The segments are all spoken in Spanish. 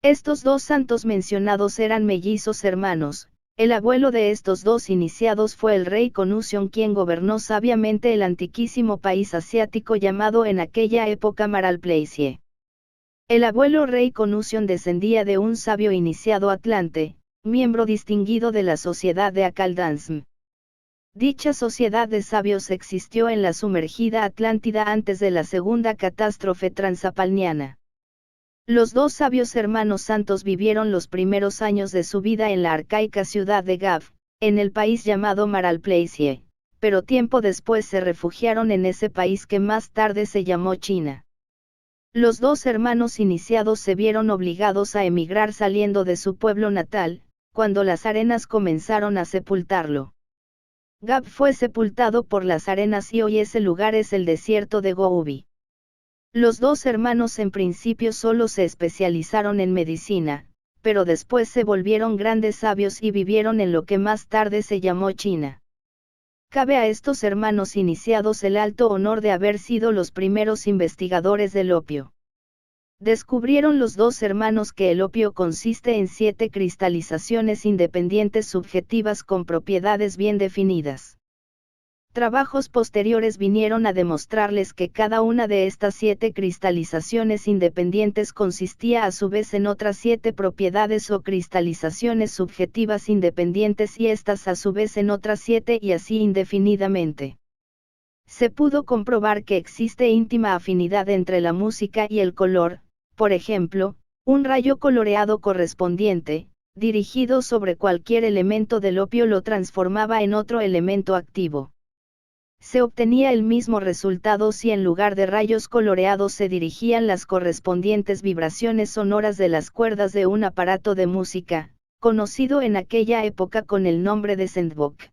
Estos dos santos mencionados eran mellizos hermanos. El abuelo de estos dos iniciados fue el rey Confucius, quien gobernó sabiamente el antiquísimo país asiático llamado en aquella época Maralplacie. El abuelo rey Confucius descendía de un sabio iniciado atlante, miembro distinguido de la sociedad de Akaldansm. Dicha sociedad de sabios existió en la sumergida Atlántida antes de la segunda catástrofe transapalniana. Los dos sabios hermanos santos vivieron los primeros años de su vida en la arcaica ciudad de Gav, en el país llamado Maralplacie, pero tiempo después se refugiaron en ese país que más tarde se llamó China. Los dos hermanos iniciados se vieron obligados a emigrar saliendo de su pueblo natal, cuando las arenas comenzaron a sepultarlo. Gav fue sepultado por las arenas y hoy ese lugar es el desierto de Gobi. Los dos hermanos en principio solo se especializaron en medicina, pero después se volvieron grandes sabios y vivieron en lo que más tarde se llamó China. Cabe a estos hermanos iniciados el alto honor de haber sido los primeros investigadores del opio. Descubrieron los dos hermanos que el opio consiste en 7 cristalizaciones independientes subjetivas con propiedades bien definidas. Trabajos posteriores vinieron a demostrarles que cada una de estas 7 cristalizaciones independientes consistía a su vez en otras 7 propiedades o cristalizaciones subjetivas independientes y estas a su vez en otras 7 y así indefinidamente. Se pudo comprobar que existe íntima afinidad entre la música y el color, por ejemplo, un rayo coloreado correspondiente, dirigido sobre cualquier elemento del opio lo transformaba en otro elemento activo. Se obtenía el mismo resultado si en lugar de rayos coloreados se dirigían las correspondientes vibraciones sonoras de las cuerdas de un aparato de música, conocido en aquella época con el nombre de sandbox.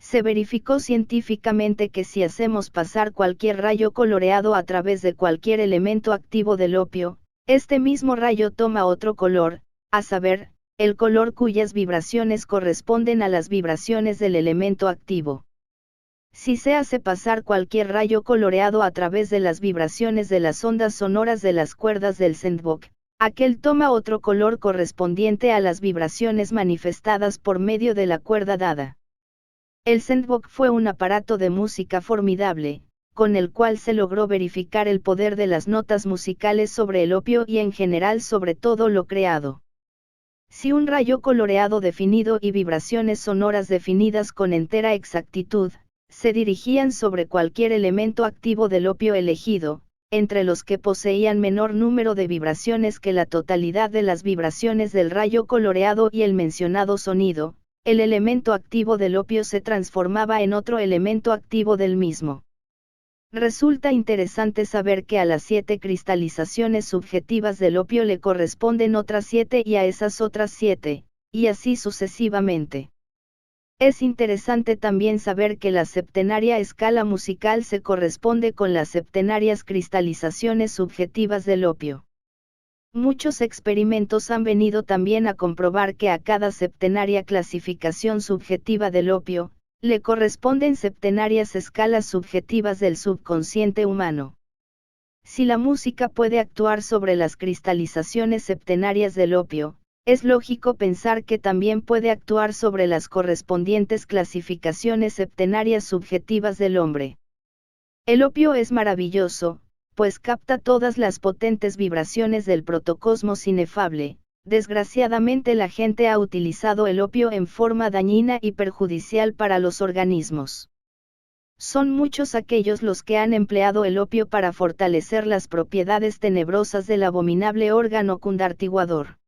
Se verificó científicamente que si hacemos pasar cualquier rayo coloreado a través de cualquier elemento activo del opio, este mismo rayo toma otro color, a saber, el color cuyas vibraciones corresponden a las vibraciones del elemento activo. Si se hace pasar cualquier rayo coloreado a través de las vibraciones de las ondas sonoras de las cuerdas del sandbox, aquel toma otro color correspondiente a las vibraciones manifestadas por medio de la cuerda dada. El sandbox fue un aparato de música formidable, con el cual se logró verificar el poder de las notas musicales sobre el opio y en general sobre todo lo creado. Si un rayo coloreado definido y vibraciones sonoras definidas con entera exactitud, se dirigían sobre cualquier elemento activo del opio elegido, entre los que poseían menor número de vibraciones que la totalidad de las vibraciones del rayo coloreado y el mencionado sonido, el elemento activo del opio se transformaba en otro elemento activo del mismo. Resulta interesante saber que a las 7 cristalizaciones subjetivas del opio le corresponden otras 7 y a esas otras 7, y así sucesivamente. Es interesante también saber que la septenaria escala musical se corresponde con las septenarias cristalizaciones subjetivas del opio. Muchos experimentos han venido también a comprobar que a cada septenaria clasificación subjetiva del opio, le corresponden septenarias escalas subjetivas del subconsciente humano. Si la música puede actuar sobre las cristalizaciones septenarias del opio, es lógico pensar que también puede actuar sobre las correspondientes clasificaciones septenarias subjetivas del hombre. El opio es maravilloso, pues capta todas las potentes vibraciones del protocosmos inefable. Desgraciadamente la gente ha utilizado el opio en forma dañina y perjudicial para los organismos. Son muchos aquellos los que han empleado el opio para fortalecer las propiedades tenebrosas del abominable órgano cundartiguador.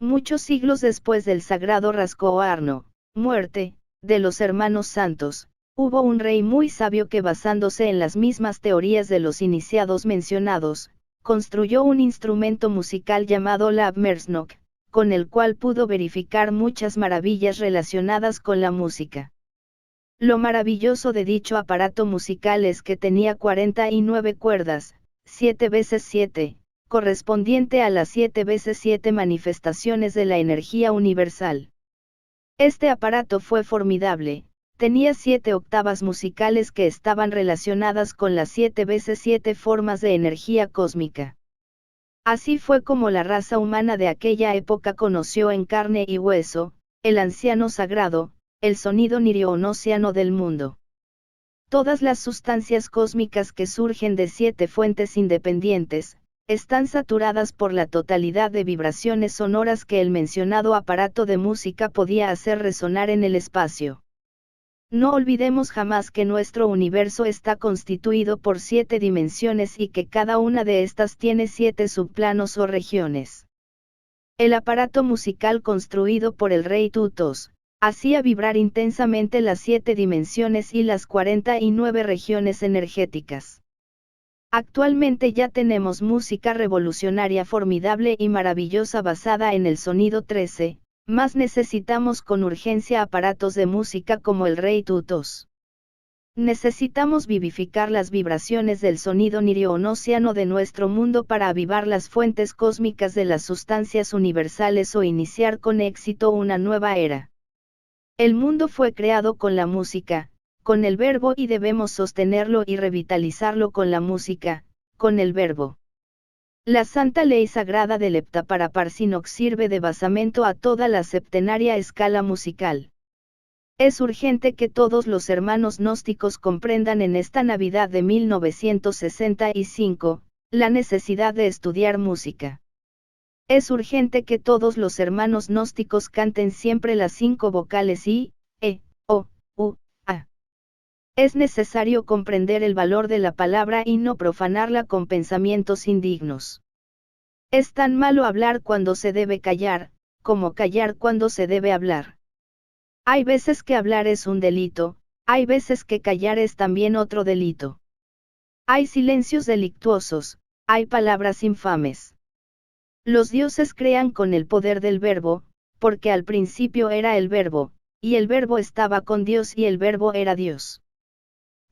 Muchos siglos después del sagrado Rascoarno, muerte, de los hermanos santos, hubo un rey muy sabio que basándose en las mismas teorías de los iniciados mencionados, construyó un instrumento musical llamado la Abmersnock, con el cual pudo verificar muchas maravillas relacionadas con la música. Lo maravilloso de dicho aparato musical es que tenía 49 cuerdas, 7 veces 7, correspondiente a las 7 veces 7 manifestaciones de la energía universal. Este aparato fue formidable, tenía 7 octavas musicales que estaban relacionadas con las 7 veces 7 formas de energía cósmica. Así fue como la raza humana de aquella época conoció en carne y hueso, el anciano sagrado, el sonido nirioonosiano del mundo. Todas las sustancias cósmicas que surgen de 7 fuentes independientes, están saturadas por la totalidad de vibraciones sonoras que el mencionado aparato de música podía hacer resonar en el espacio. No olvidemos jamás que nuestro universo está constituido por 7 dimensiones y que cada una de estas tiene 7 subplanos o regiones. El aparato musical construido por el rey Tutos, hacía vibrar intensamente las 7 dimensiones y las 49 regiones energéticas. Actualmente ya tenemos música revolucionaria formidable y maravillosa basada en el sonido 13, más necesitamos con urgencia aparatos de música como el rey Tutos. Necesitamos vivificar las vibraciones del sonido nirioonosiano de nuestro mundo para avivar las fuentes cósmicas de las sustancias universales o iniciar con éxito una nueva era. El mundo fue creado con la música, con el verbo y debemos sostenerlo y revitalizarlo con la música, con el verbo. La santa ley sagrada del Heptaparaparsinox sirve de basamento a toda la septenaria escala musical. Es urgente que todos los hermanos gnósticos comprendan en esta Navidad de 1965, la necesidad de estudiar música. Es urgente que todos los hermanos gnósticos canten siempre las 5 vocales I, E, O, U, A. Es necesario comprender el valor de la palabra y no profanarla con pensamientos indignos. Es tan malo hablar cuando se debe callar, como callar cuando se debe hablar. Hay veces que hablar es un delito, hay veces que callar es también otro delito. Hay silencios delictuosos, hay palabras infames. Los dioses crean con el poder del verbo, porque al principio era el verbo, y el verbo estaba con Dios y el verbo era Dios.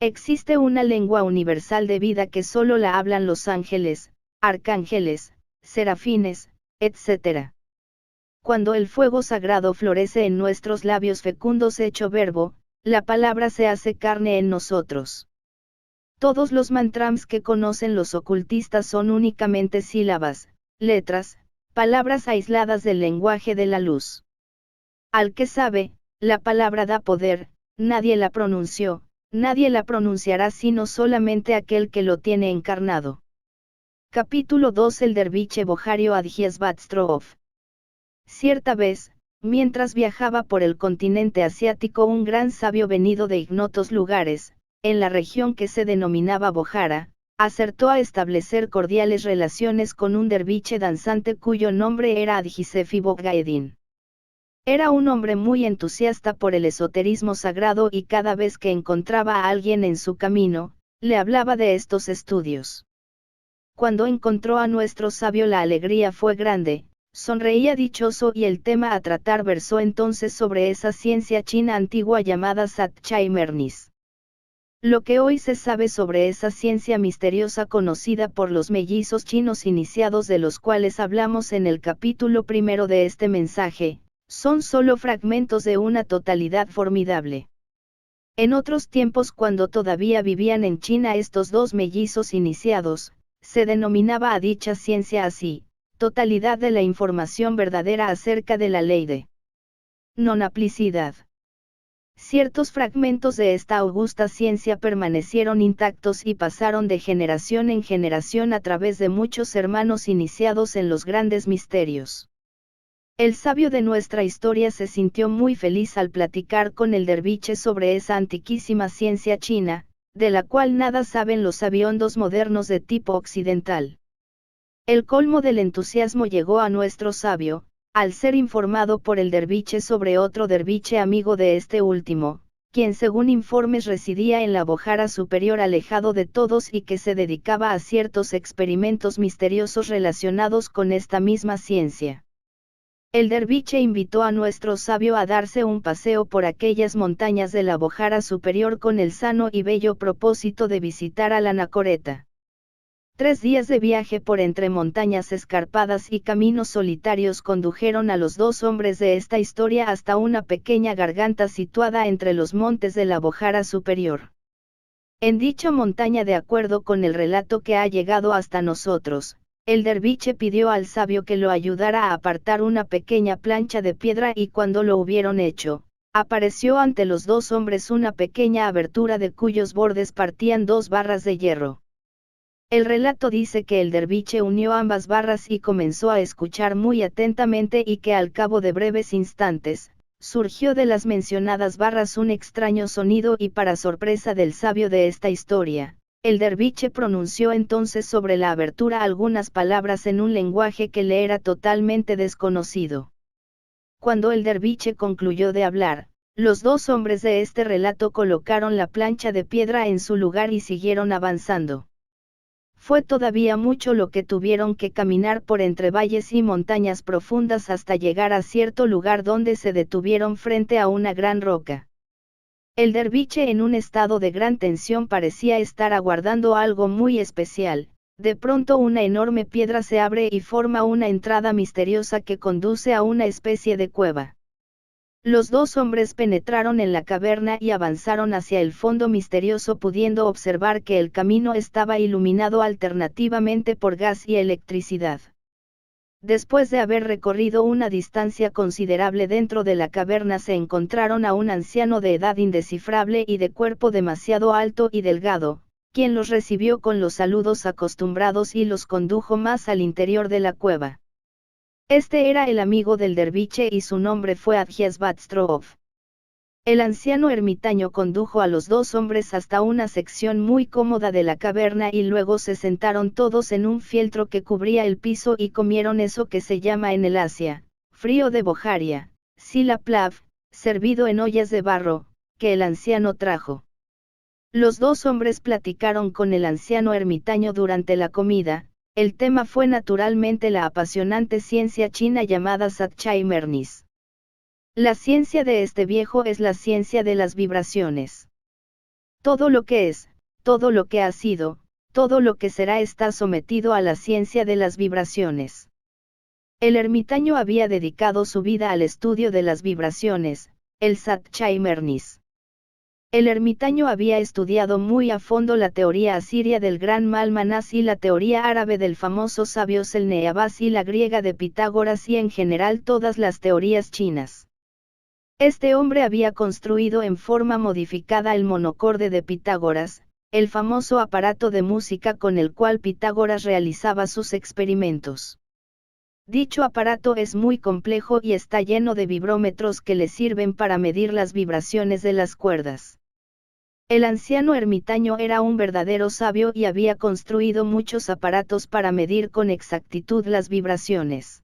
Existe una lengua universal de vida que solo la hablan los ángeles, arcángeles, serafines, etc. Cuando el fuego sagrado florece en nuestros labios fecundos hecho verbo, la palabra se hace carne en nosotros. Todos los mantrams que conocen los ocultistas son únicamente sílabas, letras, palabras aisladas del lenguaje de la luz. Al que sabe, la palabra da poder, nadie la pronunció, nadie la pronunciará sino solamente aquel que lo tiene encarnado. Capítulo 2 El derviche Bojario Adhiyesvatstrov. Cierta vez, mientras viajaba por el continente asiático un gran sabio venido de ignotos lugares, en la región que se denominaba Bojara, acertó a establecer cordiales relaciones con un derviche danzante cuyo nombre era Adhisefi Boghaedin. Era un hombre muy entusiasta por el esoterismo sagrado y cada vez que encontraba a alguien en su camino, le hablaba de estos estudios. Cuando encontró a nuestro sabio la alegría fue grande, sonreía dichoso y el tema a tratar versó entonces sobre esa ciencia china antigua llamada Satchaimernis. Lo que hoy se sabe sobre esa ciencia misteriosa conocida por los mellizos chinos iniciados de los cuales hablamos en el capítulo primero de este mensaje, son solo fragmentos de una totalidad formidable. En otros tiempos cuando todavía vivían en China estos dos mellizos iniciados, se denominaba a dicha ciencia así, totalidad de la información verdadera acerca de la ley de non-aplicidad. Ciertos fragmentos de esta augusta ciencia permanecieron intactos y pasaron de generación en generación a través de muchos hermanos iniciados en los grandes misterios. El sabio de nuestra historia se sintió muy feliz al platicar con el derviche sobre esa antiquísima ciencia china, de la cual nada saben los sabiondos modernos de tipo occidental. El colmo del entusiasmo llegó a nuestro sabio, al ser informado por el derviche sobre otro derviche amigo de este último, quien según informes residía en la Bojara superior alejado de todos y que se dedicaba a ciertos experimentos misteriosos relacionados con esta misma ciencia. El derviche invitó a nuestro sabio a darse un paseo por aquellas montañas de la Bojara superior con el sano y bello propósito de visitar a la Anacoreta. 3 días de viaje por entre montañas escarpadas y caminos solitarios condujeron a los dos hombres de esta historia hasta una pequeña garganta situada entre los montes de la Bojara superior. En dicha montaña, de acuerdo con el relato que ha llegado hasta nosotros, El derviche pidió al sabio que lo ayudara a apartar una pequeña plancha de piedra y cuando lo hubieron hecho, apareció ante los dos hombres una pequeña abertura de cuyos bordes partían dos barras de hierro. El relato dice que el derviche unió ambas barras y comenzó a escuchar muy atentamente y que al cabo de breves instantes, surgió de las mencionadas barras un extraño sonido y para sorpresa del sabio de esta historia, el derviche pronunció entonces sobre la abertura algunas palabras en un lenguaje que le era totalmente desconocido. Cuando el derviche concluyó de hablar, los dos hombres de este relato colocaron la plancha de piedra en su lugar y siguieron avanzando. Fue todavía mucho lo que tuvieron que caminar por entre valles y montañas profundas hasta llegar a cierto lugar donde se detuvieron frente a una gran roca. El derviche en un estado de gran tensión parecía estar aguardando algo muy especial. De pronto una enorme piedra se abre y forma una entrada misteriosa que conduce a una especie de cueva. Los dos hombres penetraron en la caverna y avanzaron hacia el fondo misterioso pudiendo observar que el camino estaba iluminado alternativamente por gas y electricidad. Después de haber recorrido una distancia considerable dentro de la caverna se encontraron a un anciano de edad indescifrable y de cuerpo demasiado alto y delgado, quien los recibió con los saludos acostumbrados y los condujo más al interior de la cueva. Este era el amigo del derviche y su nombre fue Adjiasbatstrov. El anciano ermitaño condujo a los dos hombres hasta una sección muy cómoda de la caverna y luego se sentaron todos en un fieltro que cubría el piso y comieron eso que se llama en el Asia, frío de Bojaria, silaplav, servido en ollas de barro, que el anciano trajo. Los dos hombres platicaron con el anciano ermitaño durante la comida. El tema fue naturalmente la apasionante ciencia china llamada Satchai-Mernis. La ciencia de este viejo es la ciencia de las vibraciones. Todo lo que es, todo lo que ha sido, todo lo que será está sometido a la ciencia de las vibraciones. El ermitaño había dedicado su vida al estudio de las vibraciones, el Satchai-Mernis. El ermitaño había estudiado muy a fondo la teoría asiria del gran Malmanás y la teoría árabe del famoso sabio Selneabás y la griega de Pitágoras y en general todas las teorías chinas. Este hombre había construido en forma modificada el monocorde de Pitágoras, el famoso aparato de música con el cual Pitágoras realizaba sus experimentos. Dicho aparato es muy complejo y está lleno de vibrómetros que le sirven para medir las vibraciones de las cuerdas. El anciano ermitaño era un verdadero sabio y había construido muchos aparatos para medir con exactitud las vibraciones.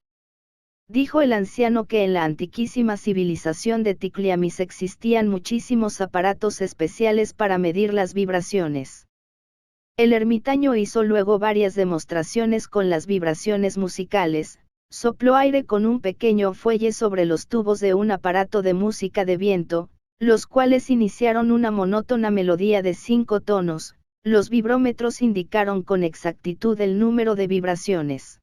Dijo el anciano que en la antiquísima civilización de Ticliamis existían muchísimos aparatos especiales para medir las vibraciones. El ermitaño hizo luego varias demostraciones con las vibraciones musicales, sopló aire con un pequeño fuelle sobre los tubos de un aparato de música de viento, los cuales iniciaron una monótona melodía de 5 tonos, los vibrómetros indicaron con exactitud el número de vibraciones.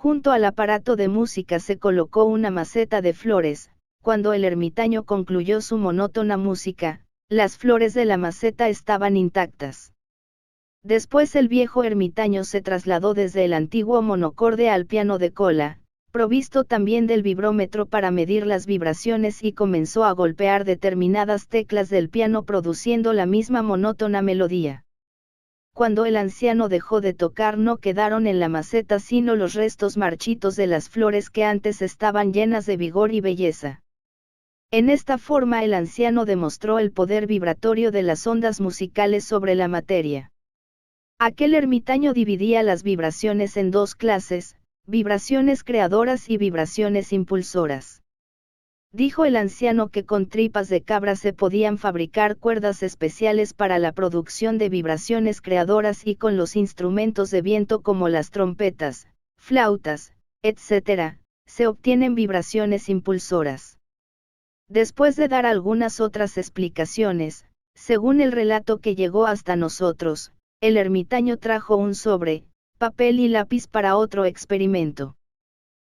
Junto al aparato de música se colocó una maceta de flores. Cuando el ermitaño concluyó su monótona música, las flores de la maceta estaban intactas. Después el viejo ermitaño se trasladó desde el antiguo monocorde al piano de cola, provisto también del vibrómetro para medir las vibraciones y comenzó a golpear determinadas teclas del piano produciendo la misma monótona melodía. Cuando el anciano dejó de tocar no quedaron en la maceta sino los restos marchitos de las flores que antes estaban llenas de vigor y belleza. En esta forma el anciano demostró el poder vibratorio de las ondas musicales sobre la materia. Aquel ermitaño dividía las vibraciones en dos clases, vibraciones creadoras y vibraciones impulsoras. Dijo el anciano que con tripas de cabra se podían fabricar cuerdas especiales para la producción de vibraciones creadoras y con los instrumentos de viento como las trompetas, flautas, etc., se obtienen vibraciones impulsoras. Después de dar algunas otras explicaciones, según el relato que llegó hasta nosotros, el ermitaño trajo un sobre, papel y lápiz para otro experimento.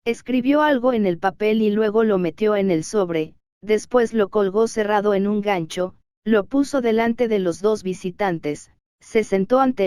Escribió algo en el papel y luego lo metió en el sobre, después lo colgó cerrado en un gancho, lo puso delante de los dos visitantes, se sentó ante